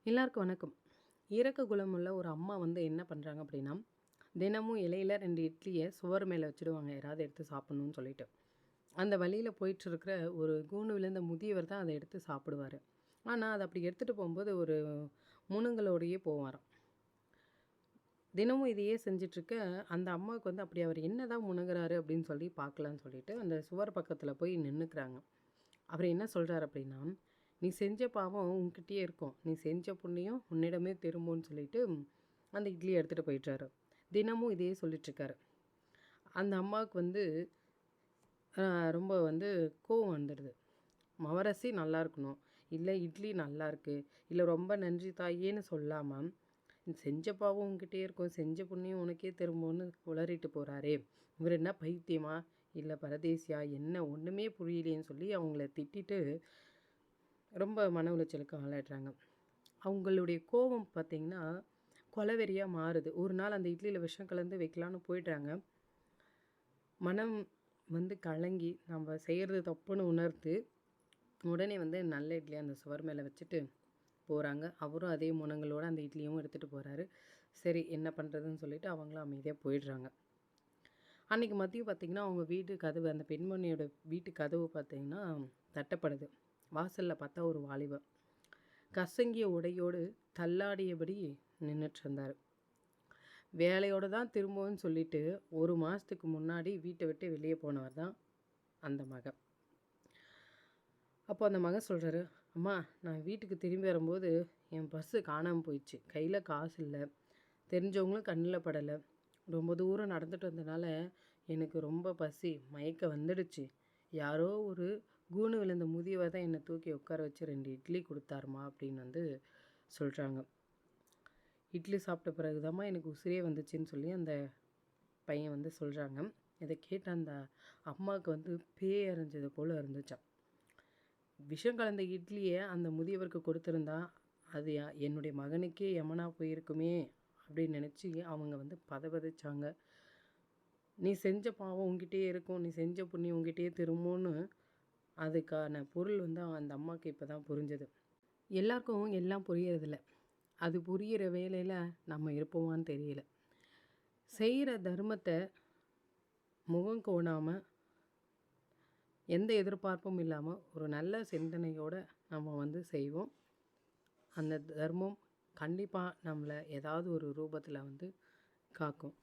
எல்லாருக்கும் வணக்கம். இரக்க குணமுள்ள ஒரு அம்மா வந்து என்ன பண்ணுறாங்க அப்படின்னா, தினமும் இலையில 2 இட்லிய சுவர் மேல வச்சுடுவாங்க. யாராவது எடுத்து சாப்பிடணும்னு சொல்லிட்டு. அந்த வழியில போயிட்டுருக்கிற ஒரு கூண்டு விழுந்த முதியவர் தான் அத எடுத்து சாப்பிடுவாரு. ஆனா, அத அப்படி எடுத்துட்டு போம்போது ஒரு முனங்களோடையே போவாராம். தினமும் இதையே செஞ்சுட்ருக்க, அந்த அம்மாவுக்கு வந்து அப்படி அவர் என்னதான் முனகுறாரு அப்படின்னு சொல்லி பார்க்கலான்னு சொல்லிட்டு, அந்த சுவர் பக்கத்தில போய் நின்னுக்கிறாங்க. அவர் என்ன சொல்றாரு அப்படின்னா, "நீ செஞ்ச பாவம் உன்கிட்டயே இருக்கும். நீ செஞ்ச புண்ணியம் உன்னிடமே திரும்பும்ன்னு" சொல்லிட்டு, அந்த இட்லிய எடுத்துட்டு போயிட்டாரு. தினமும் இதையே சொல்லிட்டுருக்காரு. அந்த அம்மாவுக்கு வந்து அ ரொம்ப வந்து கோவம் வந்துடுது. "மவரசி நல்லாயிருக்கணும், இல்ல இட்லி நல்லாயிருக்கு, இல்ல ரொம்ப நன்றி தாயேன்னு சொல்லாம, செஞ்ச பாவம் உன்கிட்டயே இருக்கும், செஞ்ச புண்ணியம் உனக்கே திரும்பும்னு உளறிட்டு போறாரே! இவரு என்ன பைத்தியமா? இல்ல பரதேசியா? என்ன ஒண்ணுமே புரியலையேன்னு" சொல்லி அவங்கள திட்டிட்டு ரொம்ப மன உளைச்சலுக்கு ஆளாயிடுறாங்க. அவங்களுடைய கோவம் பார்த்தீங்கன்னா, கொலவெறியா மாறுது. ஒரு நாள் அந்த இட்லியில விஷம் கலந்து வைக்கலான்னு போயிடுறாங்க. மனம் வந்து கலங்கி, நம்ம செய்றது தப்புன்னு உணர்ந்து, உடனே வந்து நல்ல இட்லிய அந்த சுவர் மேல வச்சுட்டு போறாங்க. அவரும் அதே முனங்களோட அந்த இட்லியும் எடுத்துட்டு போறாரு. சரி என்ன பண்ணுறதுன்னு சொல்லிட்டு அவங்களும் அமைதியா போயிடுறாங்க. அன்னைக்கு மதியம் பார்த்தீங்கன்னா, அவங்க வீட்டு கதவு அந்த பெண்மணியோட வீட்டு கதவு பார்த்தீங்கன்னா, தட்டப்படுது. வாசல்ல பார்த்தா ஒரு வாலிபன். கசங்கிய உடையோடு தள்ளாடியபடி நின்னுட்ருந்தாரு. வேலையோட தான் திரும்புவேன்னு சொல்லிட்டு, 1 மாசத்துக்கு முன்னாடி வீட்ட விட்டு வெளிய போனவர் தான் அந்த மகன். அப்போ அந்த மகன் சொல்றாரு, "அம்மா நான் வீட்டுக்கு திரும்பி வரும்போது என் பர்ஸு காணாம போயிடுச்சு. கையில காசு இல்ல. தெரிஞ்சவங்களும் கண்ணுல படல. ரொம்ப தூரம் நடந்துட்டு வந்தனால எனக்கு ரொம்ப பசி, மயக்கம் வந்துடுச்சு. யாரோ ஒரு கூணு விழுந்த முதியவர் தான் என்ன தூக்கி உட்கார வச்சு 2 இட்லி குடுத்தாரும்மா" அப்படின்னு வந்து சொல்றாங்க. இட்லி சாப்பிட்ட பிறகு தாம்மா எனக்கு உசிரே வந்துச்சுன்னு சொல்லி அந்த பையன் வந்து சொல்றாங்க. இத கேட்ட அந்த அம்மாவுக்கு வந்து பேய் அறைஞ்சது போல இருந்துச்சாம். விஷம் கலந்த இட்லிய அந்த முதியவருக்கு கொடுத்திருந்தா, அது என்னுடைய மகனுக்கே யமனா போயிருக்குமே அப்படின்னு நினச்சு அவங்க வந்து பதபதச்சாங்க. "நீ செஞ்ச பாவம் உன்கிட்டயே இருக்கும். நீ செஞ்ச புண்ணியம் உன்கிட்டயே திரும்பும்னு" அதுக்கான பொருள் வந்து அந்த அம்மாவுக்கு இப்ப தான் புரிஞ்சது. எல்லாருக்கும் எல்லாம் புரியறதில்ல. அது புரியிற வேலையில நம்ம இருப்போமான்னு தெரியல. செய்கிற தர்மத்த முகம் கோணாம, எந்த எதிர்பார்ப்பும் இல்லாம, ஒரு நல்ல சிந்தனையோட நம்ம வந்து செய்வோம். அந்த தர்மம் கண்டிப்பா நம்மள ஏதாவது ஒரு ரூபத்தில வந்து காக்கும்.